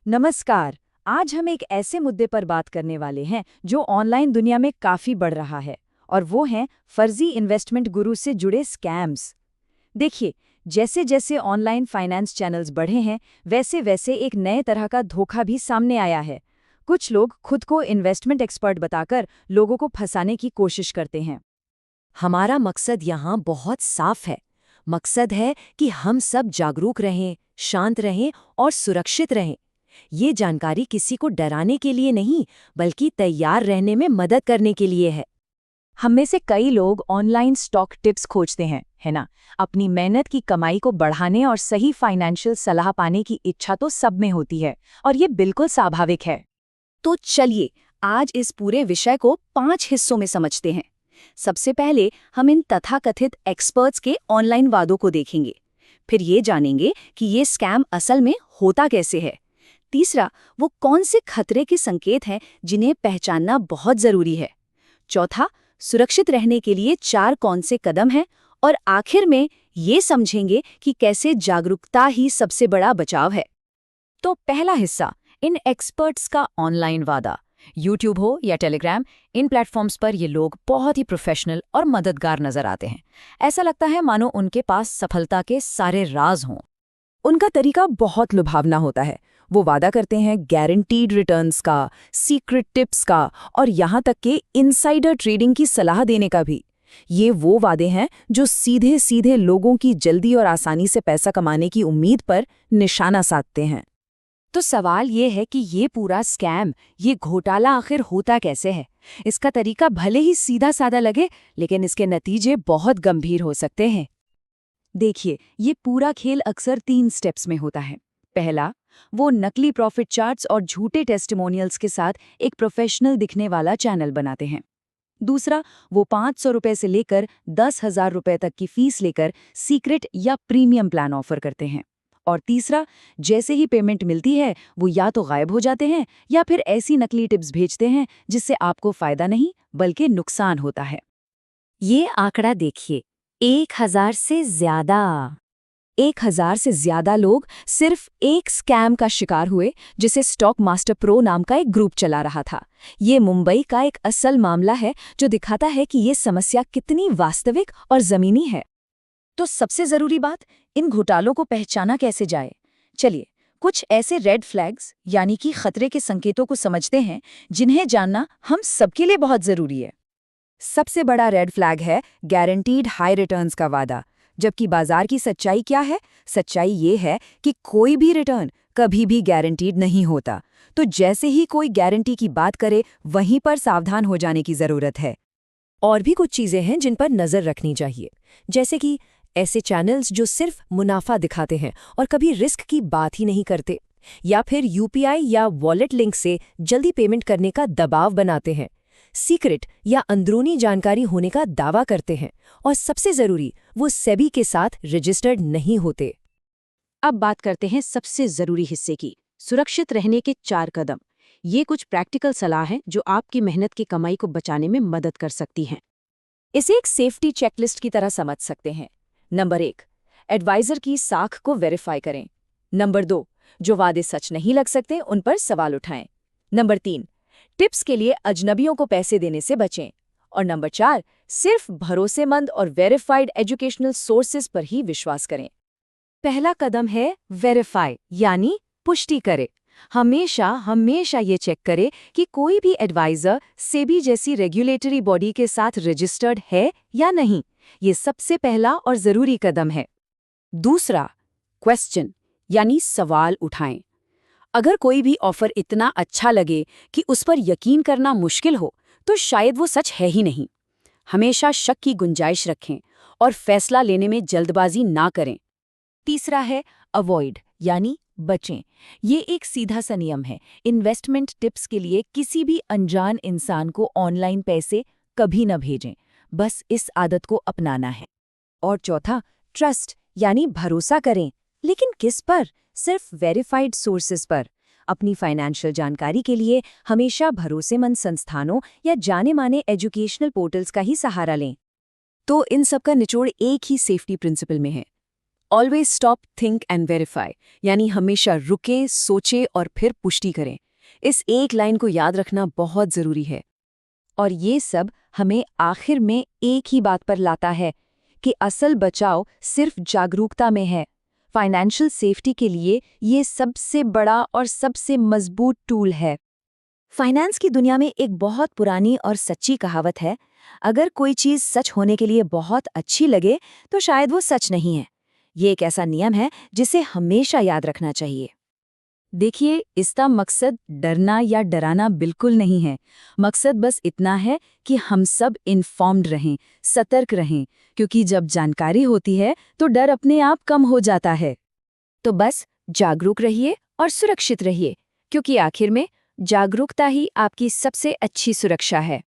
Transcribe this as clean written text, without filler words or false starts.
नमस्कार। आज हम एक ऐसे मुद्दे पर बात करने वाले हैं जो ऑनलाइन दुनिया में काफी बढ़ रहा है, और वो हैं फर्जी इन्वेस्टमेंट गुरु से जुड़े स्कैम्स। देखिए, जैसे जैसे ऑनलाइन फाइनेंस चैनल्स बढ़े हैं, वैसे वैसे एक नए तरह का धोखा भी सामने आया है। कुछ लोग खुद को इन्वेस्टमेंट एक्सपर्ट बताकर लोगों को फंसाने की कोशिश करते हैं। हमारा मकसद यहाँ बहुत साफ है। मकसद है कि हम सब जागरूक रहें, शांत रहें और सुरक्षित रहें। ये जानकारी किसी को डराने के लिए नहीं, बल्कि तैयार रहने में मदद करने के लिए है। हम में से कई लोग ऑनलाइन स्टॉक टिप्स खोजते हैं, है ना? अपनी मेहनत की कमाई को बढ़ाने और सही फाइनेंशियल सलाह पाने की इच्छा तो सब में होती है, और ये बिल्कुल स्वाभाविक है। तो चलिए, आज इस पूरे विषय को 5 हिस्सों में समझते हैं। सबसे पहले हम इन तथाकथित एक्सपर्ट्स के ऑनलाइन वादों को देखेंगे। फिर ये जानेंगे कि ये स्कैम असल में होता कैसे है। तीसरा, वो कौन से खतरे के संकेत हैं जिन्हें पहचानना बहुत जरूरी है। चौथा, सुरक्षित रहने के लिए 4 कौन से कदम हैं। और आखिर में ये समझेंगे कि कैसे जागरूकता ही सबसे बड़ा बचाव है। तो पहला हिस्सा, इन एक्सपर्ट्स का ऑनलाइन वादा। यूट्यूब हो या टेलीग्राम, इन प्लेटफॉर्म्स पर ये लोग बहुत ही प्रोफेशनल और मददगार नजर आते हैं। ऐसा लगता है मानो उनके पास सफलता के सारे राज हों। उनका तरीका बहुत लुभावना होता है। वो वादा करते हैं गारंटीड रिटर्न्स का, सीक्रेट टिप्स का और यहाँ तक कि इनसाइडर ट्रेडिंग की सलाह देने का भी। ये वो वादे हैं जो सीधे सीधे लोगों की जल्दी और आसानी से पैसा कमाने की उम्मीद पर निशाना साधते हैं। तो सवाल ये है कि ये पूरा स्कैम, ये घोटाला आखिर होता कैसे है? इसका तरीका भले ही सीधा साधा लगे, लेकिन इसके नतीजे बहुत गंभीर हो सकते हैं। देखिए, ये पूरा खेल अक्सर 3 स्टेप्स में होता है। पहला, वो नकली प्रॉफिट चार्ट्स और झूठे टेस्टिमोनियल्स के साथ एक प्रोफेशनल दिखने वाला चैनल बनाते हैं। दूसरा, वो 500 रुपए से लेकर 10,000 रुपए तक की फीस लेकर सीक्रेट या प्रीमियम प्लान ऑफर करते हैं। और तीसरा, जैसे ही पेमेंट मिलती है, वो या तो गायब हो जाते हैं या फिर ऐसी नकली टिप्स भेजते हैं जिससे आपको फायदा नहीं बल्कि नुकसान होता है। ये आंकड़ा देखिए, 1,000 से ज्यादा। 1,000 से ज्यादा लोग सिर्फ एक स्कैम का शिकार हुए, जिसे स्टॉक मास्टर प्रो नाम का एक ग्रुप चला रहा था। ये मुंबई का एक असल मामला है जो दिखाता है कि ये समस्या कितनी वास्तविक और जमीनी है। तो सबसे जरूरी बात, इन घोटालों को पहचाना कैसे जाए? चलिए, कुछ ऐसे रेड फ्लैग्स यानी कि खतरे के संकेतों को समझते हैं जिन्हें जानना हम सबके लिए बहुत जरूरी है। सबसे बड़ा रेड फ्लैग है गारंटीड हाई रिटर्न्स का वादा। जबकि बाजार की सच्चाई क्या है? सच्चाई ये है कि कोई भी रिटर्न कभी भी गारंटीड नहीं होता। तो जैसे ही कोई गारंटी की बात करे, वहीं पर सावधान हो जाने की जरूरत है। और भी कुछ चीजें हैं जिन पर नजर रखनी चाहिए, जैसे कि ऐसे चैनल्स जो सिर्फ मुनाफा दिखाते हैं और कभी रिस्क की बात ही नहीं करते, या फिर यूपीआई या वॉलेट लिंक से जल्दी पेमेंट करने का दबाव बनाते हैं, सीक्रेट या अंदरूनी जानकारी होने का दावा करते हैं, और सबसे जरूरी, वो सेबी के साथ रजिस्टर्ड नहीं होते। अब बात करते हैं सबसे जरूरी हिस्से की, सुरक्षित रहने के 4 कदम। ये कुछ प्रैक्टिकल सलाह है जो आपकी मेहनत की कमाई को बचाने में मदद कर सकती हैं। इसे एक सेफ्टी चेकलिस्ट की तरह समझ सकते हैं। नंबर 1, एडवाइजर की साख को वेरीफाई करें। नंबर 2, जो वादे सच नहीं लग सकते उन पर सवाल उठाएं। नंबर 3, टिप्स के लिए अजनबियों को पैसे देने से बचें। और नंबर 4, सिर्फ भरोसेमंद और वेरीफाइड एजुकेशनल सोर्सेज पर ही विश्वास करें। पहला कदम है वेरीफाई, यानी पुष्टि करे। हमेशा हमेशा ये चेक करे कि कोई भी एडवाइजर सेबी जैसी रेगुलेटरी बॉडी के साथ रजिस्टर्ड है या नहीं। ये सबसे पहला और जरूरी कदम है। दूसरा, क्वेश्चन यानी सवाल उठाएं। अगर कोई भी ऑफर इतना अच्छा लगे कि उस पर यकीन करना मुश्किल हो, तो शायद वो सच है ही नहीं। हमेशा शक की गुंजाइश रखें और फैसला लेने में जल्दबाजी ना करें। तीसरा है अवॉइड, यानी बचें। ये एक सीधा सा नियम है। इन्वेस्टमेंट टिप्स के लिए किसी भी अनजान इंसान को ऑनलाइन पैसे कभी न भेजें। बस इस आदत को अपनाना है। और चौथा, ट्रस्ट, यानी भरोसा करें। लेकिन किस पर? सिर्फ वेरीफाइड सोर्सेज पर। अपनी फाइनेंशियल जानकारी के लिए हमेशा भरोसेमंद संस्थानों या जाने माने एजुकेशनल पोर्टल्स का ही सहारा लें। तो इन सब का निचोड़ एक ही सेफ्टी प्रिंसिपल में है। Always stop, think and verify, यानी हमेशा रुकें, सोचें और फिर पुष्टि करें। इस एक लाइन को याद रखना बहुत ज़रूरी है। और ये सब हमें आखिर में एक ही बात पर लाता है कि असल बचाव सिर्फ जागरूकता में है। फाइनेंशियल सेफ्टी के लिए ये सबसे बड़ा और सबसे मजबूत टूल है। फाइनेंस की दुनिया में एक बहुत पुरानी और सच्ची कहावत है, अगर कोई चीज़ सच होने के लिए बहुत अच्छी लगे तो शायद वो सच नहीं है। ये एक ऐसा नियम है जिसे हमेशा याद रखना चाहिए। देखिए, इसका मकसद डरना या डराना बिल्कुल नहीं है। मकसद बस इतना है कि हम सब इन्फॉर्म्ड रहें, सतर्क रहें, क्योंकि जब जानकारी होती है तो डर अपने आप कम हो जाता है। तो बस जागरूक रहिए और सुरक्षित रहिए, क्योंकि आखिर में जागरूकता ही आपकी सबसे अच्छी सुरक्षा है।